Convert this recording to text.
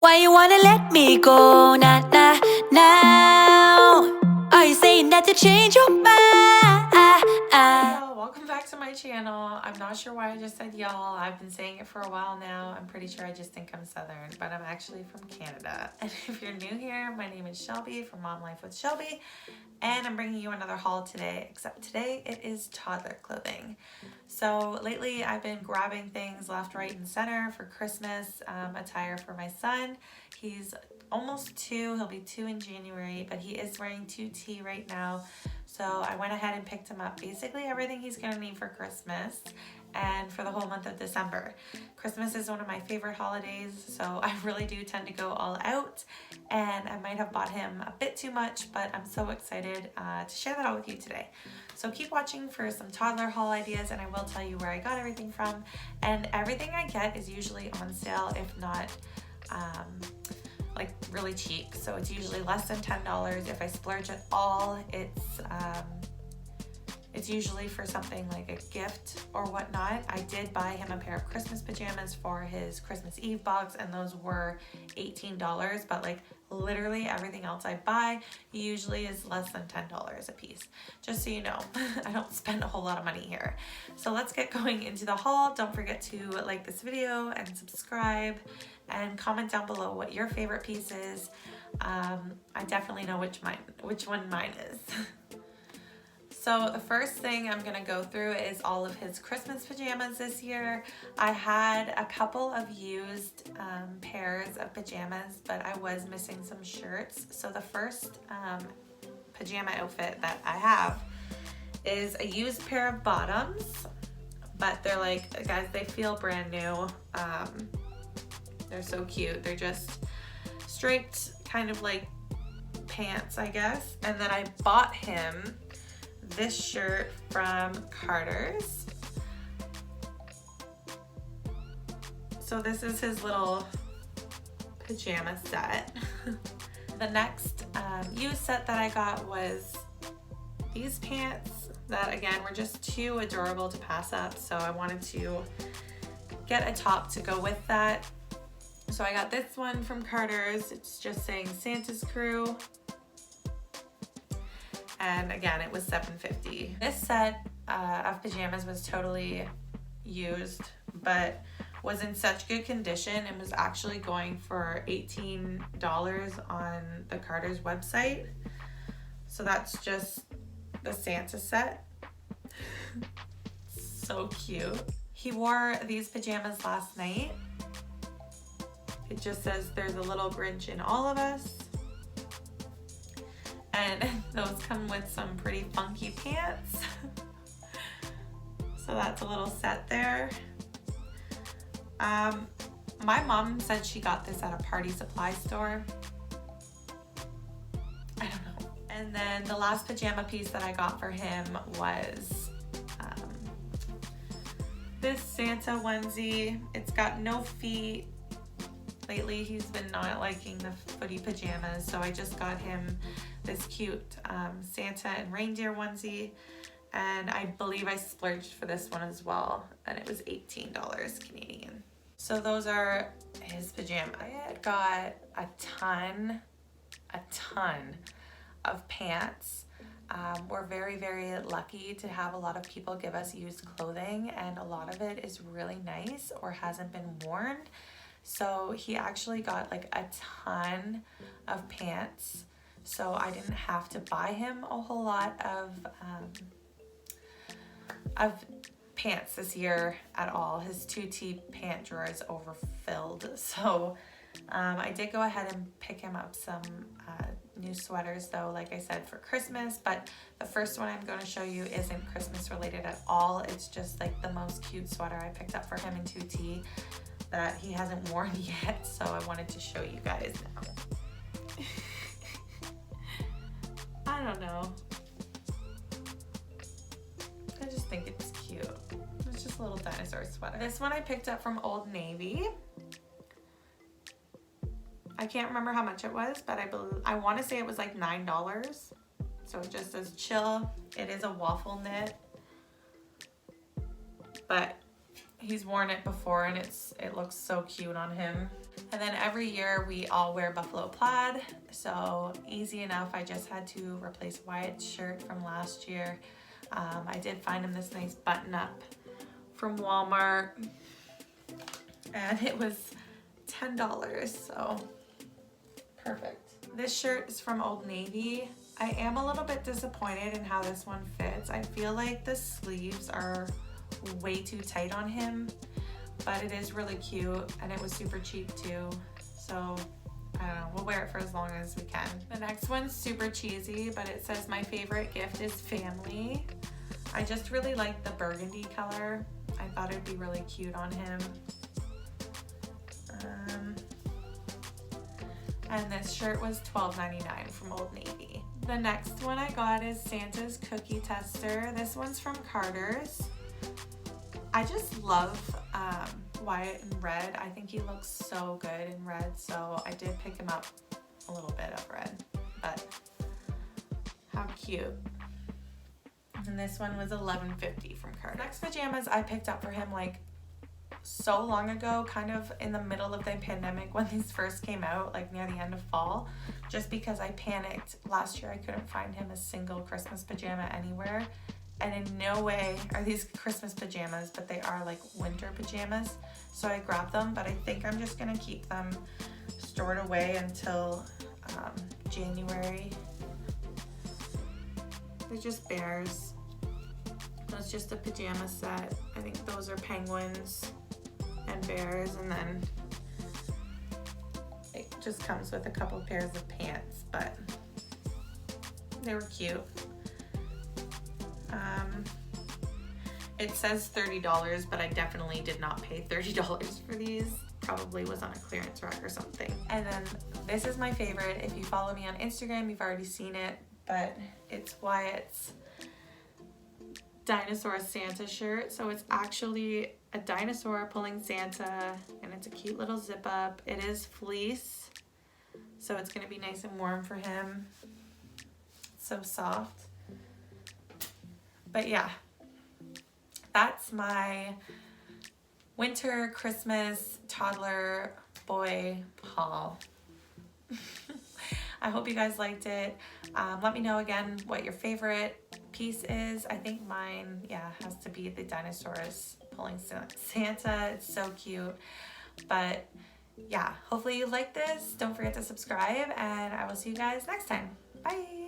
Why you wanna let me go, nah, nah, now? Are you saying that to change your mind? Y'all, welcome back to my channel. I'm not sure why I just said y'all. I've been saying it for a while now. I'm pretty sure I just think I'm Southern, but I'm actually from Canada. And if you're new here, my name is Shelby from Mom Life with Shelby, and I'm bringing you another haul today, except today it is toddler clothing. So lately I've been grabbing things left, right, and center for Christmas attire for my son. He's almost 2, he'll be 2 in January, but he is wearing 2T right now. So I went ahead and picked him up basically everything he's gonna need for Christmas and for the whole month of December. Christmas is one of my favorite holidays, so I really do tend to go all out, and I might have bought him a bit too much, but I'm so excited to share that all with you today. So keep watching for some toddler haul ideas, and I will tell you where I got everything from, and everything I get is usually on sale, if not like really cheap. So it's usually less than $10. If I splurge at all, it's usually for something like a gift or whatnot. I did buy him a pair of Christmas pajamas for his Christmas Eve box, and those were $18, but like literally everything else I buy usually is less than $10 a piece. Just so you know, I don't spend a whole lot of money here. So let's get going into the haul. Don't forget to like this video and subscribe and comment down below what your favorite piece is. I definitely know which one mine is. So the first thing I'm gonna go through is all of his Christmas pajamas this year. I had a couple of used pairs of pajamas, but I was missing some shirts. So the first pajama outfit that I have is a used pair of bottoms, but they're like, guys, they feel brand new. They're so cute. They're just striped, kind of like pants, I guess. And then I bought him this shirt from Carter's. So this is his little pajama set. The next used set that I got was these pants that, again, were just too adorable to pass up, so I wanted to get a top to go with that. So I got this one from Carter's. It's just saying Santa's Crew. And again, it was $7.50. This set of pajamas was totally used, but was in such good condition and was actually going for $18 on the Carter's website. So that's just the Santa set. So cute. He wore these pajamas last night. It just says there's a little Grinch in all of us. And those come with some pretty funky pants. So that's a little set there. My mom said she got this at a party supply store. I don't know. And then the last pajama piece that I got for him was this Santa onesie. It's got no feet. Lately he's been not liking the footy pajamas, so I just got him this cute Santa and reindeer onesie, and I believe I splurged for this one as well, and it was $18 Canadian. So those are his pajamas. I had got a ton of pants. We're very, very lucky to have a lot of people give us used clothing, and a lot of it is really nice or hasn't been worn. So he actually got like a ton of pants, so I didn't have to buy him a whole lot of pants this year at all. His 2T pant drawer is overfilled, so I did go ahead and pick him up some new sweaters though, like I said, for Christmas. But the first one I'm going to show you isn't Christmas related at all. It's just like the most cute sweater I picked up for him in 2T that he hasn't worn yet, so I wanted to show you guys now. I don't know. I just think it's cute. It's just a little dinosaur sweater. This one I picked up from Old Navy. I can't remember how much it was, but I want to say it was like $9. So it just says chill. It is a waffle knit, but he's worn it before and it looks so cute on him. And then every year we all wear buffalo plaid, so easy enough. I just had to replace Wyatt's shirt from last year. I did find him this nice button up from Walmart, and it was $10, so perfect. This shirt is from Old Navy. I am a little bit disappointed in how this one fits. I feel like the sleeves are way too tight on him, but it is really cute and it was super cheap too. So I don't know, we'll wear it for as long as we can. The next one's super cheesy, but it says my favorite gift is family. I just really like the burgundy color. I thought it'd be really cute on him. And this shirt was $12.99 from Old Navy. The next one I got is Santa's cookie tester. This one's from Carter's. I just love Wyatt in red. I think he looks so good in red, so I did pick him up a little bit of red, but how cute. And this one was $11.50 from Carter. Next pajamas I picked up for him like so long ago, kind of in the middle of the pandemic when these first came out, like near the end of fall, just because I panicked. Last year I couldn't find him a single Christmas pajama anywhere, and in no way are these Christmas pajamas, but they are like winter pajamas. So I grabbed them, but I think I'm just gonna keep them stored away until January. They're just bears. That's just a pajama set. I think those are penguins and bears, and then it just comes with a couple pairs of pants, but they were cute. It says $30, but I definitely did not pay $30 for these. Probably was on a clearance rack or something. And then this is my favorite. If you follow me on Instagram, you've already seen it, but it's Wyatt's dinosaur Santa shirt. So it's actually a dinosaur pulling Santa, and it's a cute little zip up. It is fleece, so it's gonna be nice and warm for him. It's so soft. But yeah, that's my winter Christmas toddler boy haul. I hope you guys liked it. Let me know again what your favorite piece is. I think mine, yeah, has to be the dinosaurs pulling Santa. It's so cute. But yeah, hopefully you like this. Don't forget to subscribe, and I will see you guys next time. Bye.